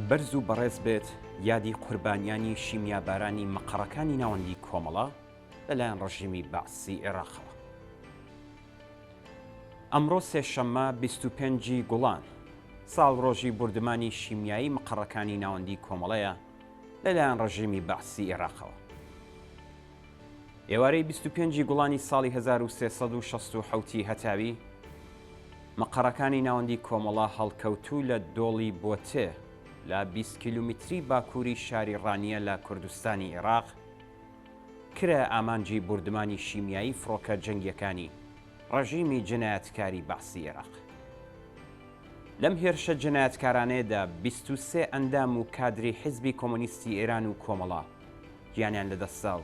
بەرز و بەڕێز بێت یادی قوربانیانی شیمیابارانی مەقەڕەکانی ناوەندی کۆمەڵە لەلایەن ڕژیمی بەعسی عێراقەوە. ئەمڕۆ سێشەممە 25 گوڵان ساڵ ڕۆژی بردمانی شیمیایی مەقەڕەکانی ناوەندی کۆمەڵەیە لەلایەن ڕژیمی بەعسی عێراقەوە. ئێوارەی 25 گوڵانی ساڵی 1367 هەتاوی مەقەڕەکانی ناوەندی کۆمەڵە هەڵکەوتوو لە دۆڵی بۆتێ لە 20 کیلومتری باکووری شاری ڕانیە لە کوردستانی عێراق کرا ئامانجی بردمانی شیمیایی فڕۆکە جەنگیەکانی ڕژیمی جنایەتکاری بەعسی عێراق. لەم هێرشە جنایەتکارانەیەدا 23 ئەندام و کادری حیزبی کۆمۆنیستی ئێران و کۆمەڵە گیانیان لەدەستا و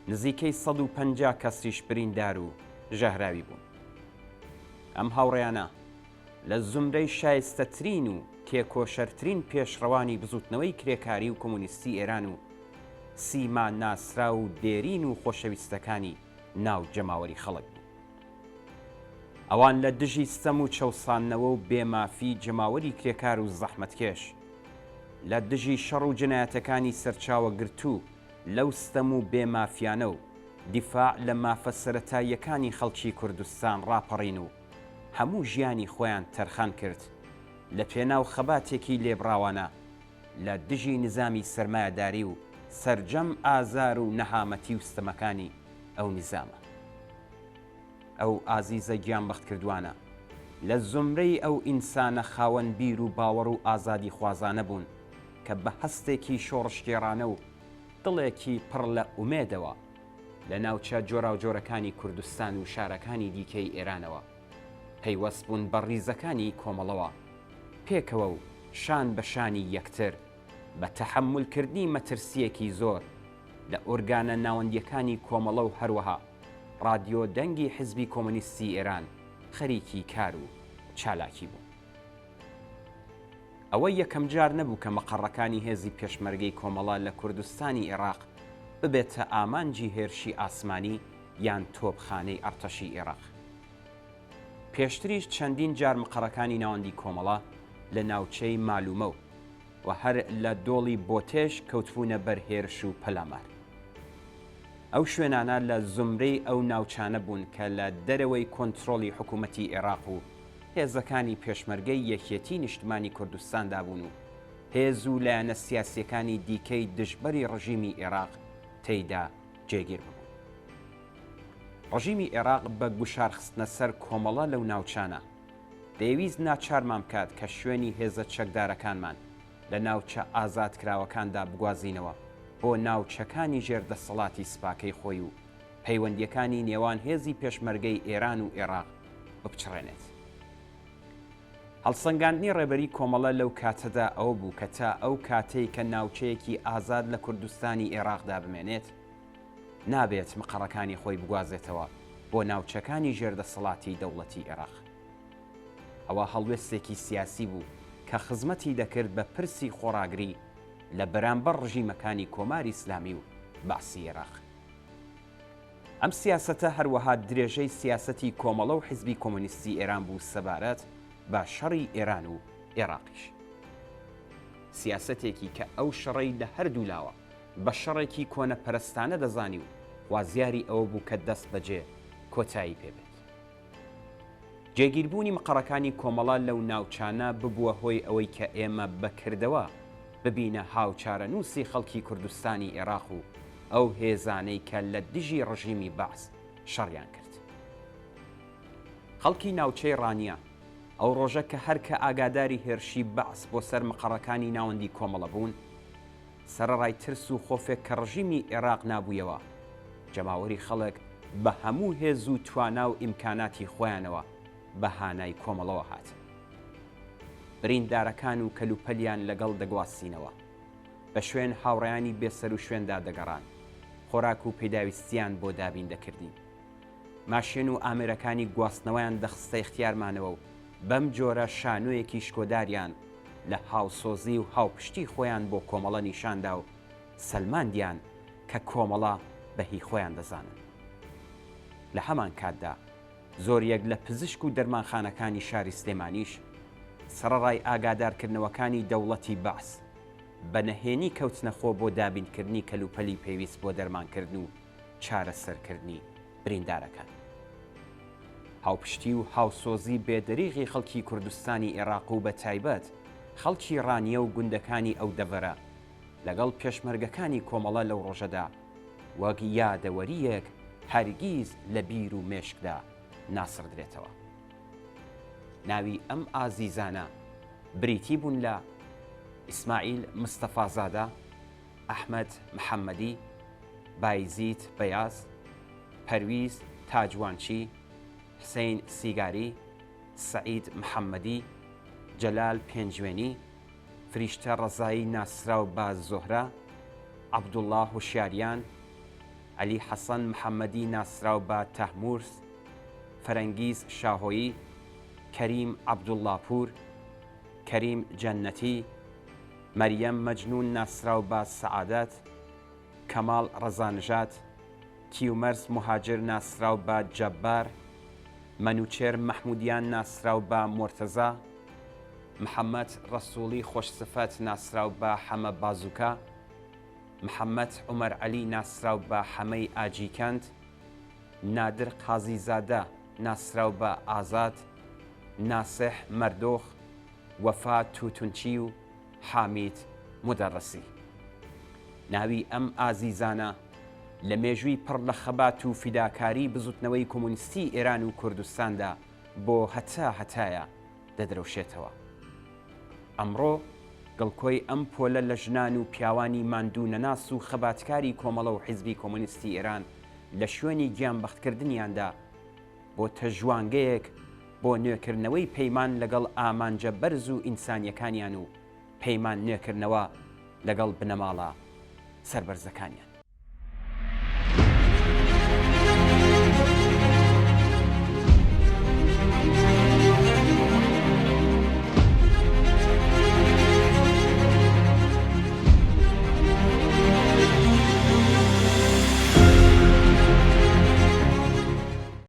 نزیکەی 150 کەسیش بریندار و ژەهراوی بوون. ئەم هاوڕێیانە لە زومرەی شایستەترین و تێکۆشەرترین پێشڕەوانی بزوتنەوەی کرێکاری و کۆمۆنیستی ئێران و سیما ناسرا و دێرین و خۆشەویستەکانی ناو جەماوەری خەڵک بوو. ئەوان لە دژی ستەم و چەوساننەوە و بێمافی جەماوەری کرێکار و زەحمەتکێش لە دژی شەڕ و جنایەتەکانی سەرچاوە گرتوو لەو ستەم و بێمافیانە و دیفاع لە مافە سەرەتاییەکانی خەڵکی کوردستان ڕاپەڕین و هەموو ژیانی خۆیان تەرخان کرد لە پێناو خەباتێکی لێبڕاوانە لە دژی نظامی سەرمایەداری و سەرجەم ئازار و نەهامەتی و ستەمەکانی ئەو نظامە. ئەو ئازیزە گیانبەخت کردوانە لە زمرەی ئەو ئینسانە خاوەن بیر و باوەڕ و ئازادی خوازانە بوون کە بە هەستێکی شۆڕشتێرانە و دڵێکی پڕ لە ئومێدەوە لە ناوچە جۆراوجۆرەکانی کوردستان و شارەکانی دیکەی ئێرانەوە پەیوەست بوون بە ڕیزەکانی کۆمەڵەوە پێکەوە و شان بە شانی یەکتر بە تەحملکردنی مەترسیەکی زۆر لە ئۆرگانە ناوەندیەکانی کۆمەڵە و هەروەها ڕادیۆ دەنگی حیزبی کۆمۆنیستی ئێران خەریکی کار و چالاکی بوو. ئەوە یەکەم جار نەبوو کە مەقەڕەکانی هێزی پێشمەرگەی کۆمەڵە لە کوردستانی عێراق ببێتە ئامانجی هێرشی ئاسمانی یان تۆپخانەی ئەرتەشی عێراق. پێشتریش چەندین جار مەقەڕەکانی ناوەندی کۆمەڵە لە ناوچەی مالومە و هەر لە دۆڵی بۆتێش کەوتبوونە بەر هێرش و پەلامار. ئەو شوێنانە لە زمرەی ئەو ناوچانە بوون کە لە دەرەوەی کۆنتترۆلی حکوومەتی عێراق و هێزەکانی پێشمەرگەی یەکێتی نیشتمانی کوردستاندا بوون و هێز و لایەنە سیاسیەکانی دیکەی دژبەری ڕژیمی عێراق تێیدا جێگیر بوون. ڕژیمی عێراق بە گوشارخستنە سەر کۆمەڵە لەو ناوچانە دەیویست ناچارمان بکات کە شوێنی هێزە چەکدارەکانمان لە ناوچە ئازادکراوەکاندا بگوازینەوە بۆ ناوچەکانی ژێردەسەڵاتی سپاکەی خۆی و پەیوەندیەکانی نێوان هێزی پێشمەرگەی ئێران و عێراق بپچڕێنێت. هەڵسەنگاندنی ڕێبەری کۆمەڵە لەو کاتەدا ئەو بوو کە تا ئەو کاتەی کە ناوچەیەکی ئازاد لە کوردستانی عێراقدا بمێنێت نابێت مەقەڕەکانی خۆی بگوازێتەوە بۆ ناوچەکانی ژێردەسەڵاتی دەوڵەتی عێراق. ئەوە هەڵوێستێکی سیاسی بوو کە خزمەتی دەکرد بە پرسی خۆڕاگری لە بەرامبەر ڕژیمەکانی کۆماری ئیسلامی و بەعسی عێراق. ئەم سیاسەتە هەروەها درێژەی سیاسەتی کۆمەڵە و حیزبی کۆمۆنیستی ئێران بوو سەبارەت بە شەڕی ئێران و عێراقیش. سیاسەتێکی کە ئەو شەڕەی لە هەردوو لاوە بە شەڕێکی کۆنە پەرستانە دەزانی و خوازیاری ئەوە بوو کە دەست بەجێ کۆتایی پێبێت. جێگیربوونی مەقەڕەکانی کۆمەڵە لەو ناوچانە ببووە هۆی ئەوەی کە ئێمە بەکردەوە ببینە هاوچارە نووسی خەڵکی کوردستانی عێراق و ئەو هێزانەی کە لە دژی ڕژیمی بەعس شەڕیان کرد. خەڵکی ناوچەی ڕانیە ئەو ڕۆژە کە هەرکە ئاگاداری هێرشی بەعس بۆ سەر مەقەڕەکانی ناوەندی کۆمەڵە بوون سەرەڕای ترس و خۆفێک کە ڕژیمی عێراق نابوویەوە جەماوەری خەڵک بە هەموو هێز و توانا و ئیمکاناتی خۆیانەوە بە هانای کۆمەڵەوە هاتن. بریندارەکان و کەلوپەلیان لەگەڵ دەگواستینەوە بە شوێن هاوڕێیانی بێسەر و شوێندا دەگەڕان خۆراک و پێداویستیان بۆ دابین دەکردین. ماشێن و ئامێرەکانی گواستنەوەیان دەخستە اختیارمانەوە و بەم جۆرە شانۆیەکی شکۆداریان لە هاوسۆزی و هاوپشتی خۆیان بۆ کۆمەڵە نیشاندا و سەلماندیان کە کۆمەڵە بەهی خۆیان دەزانن. لە هەمان کاتدا زۆریەک لە پزیشک و دەرمانخانەکانی شاری سلێمانیش سەرەڕای ئاگادارکردنەوەکانی دەوڵەتی بەعس بە نەهێنی کەوتنەخۆ بۆ دابینکردنی کەلوپەلی پێویست بۆ دەرمانکردن و چارەسەرکردنی بریندارەکان. هاوپشتی و هاوسۆزی بێدەریغی خەڵکی کوردستانی عێراق و بە تایبەت خەڵکی ڕانیە و گوندەکانی ئەو دەڤەرە لەگەڵ پێشمەرگەکانی کۆمەڵە لەو ڕۆژەدا وەک یادەوەریەک هەرگیز لە بیر و مێشکدا ناسڕدرێتەوە. ناوی ئەم ئازیزانە بریتی بوون لە ئیسماعیل مستەفازادە، ئەحمەد محەممەدی، بایزیت بەیاز، پەرویز تاجوانچی، حسین سیگاری، سعید محەممەدی، جەلال پێنجوێنی، فریشتە ڕەزایی ناسراو بە زۆهرە، عەبدوڵڵا هوشیاریان، عەلی حەسەن محەممەدی ناسراو بە تەحمورس، فەرەنگیز شاهۆیی، کەریم عەبدوڵڵاپور، کەریم جەنەتی، مەریەم مەجنون ناسراو بە سەعادەت، کەماڵ ڕەزانژات، کیومەرس مهاجر ناسراو بە جەبار، مەنوچێر مەحمودیان ناسراو بە مۆرتەزا، محەممەد ڕەسووڵی خۆشسفەت ناسراو بە حەمە بازووکە، محەممەد عومەر عەلی ناسراو بە حەمەی ئاجیکەند، نادر قازیزادە ناسراو بە ئازاد، ناسح مەردۆخ، وەفا تووتونچی و حامید مودەڕسی. ناوی ئەم ئازیزانە لە مێژووی پڕ لە خەبات و فیداکاری بزوتنەوەی کۆمونیستی ئێران و کوردستاندا بۆ هەتایە دەدرەوشێتەوە. ئەمڕۆ گڵکۆی ئەم پۆلە لە ژنان و پیاوانی ماندوو نەناس و خەباتکاری کۆمەڵە و حیزبی کۆمونیستی ئێران لە شوێنی گیانبەختکردنیاندا بۆ تەژوانگەیەک بۆ نوێکردنەوەی پەیمان لەگەڵ ئامانجە بەرز و ئینسانیەکانیان و پەیمان نوێکردنەوە لەگەڵ بنەماڵە سەربەرزەکانیان.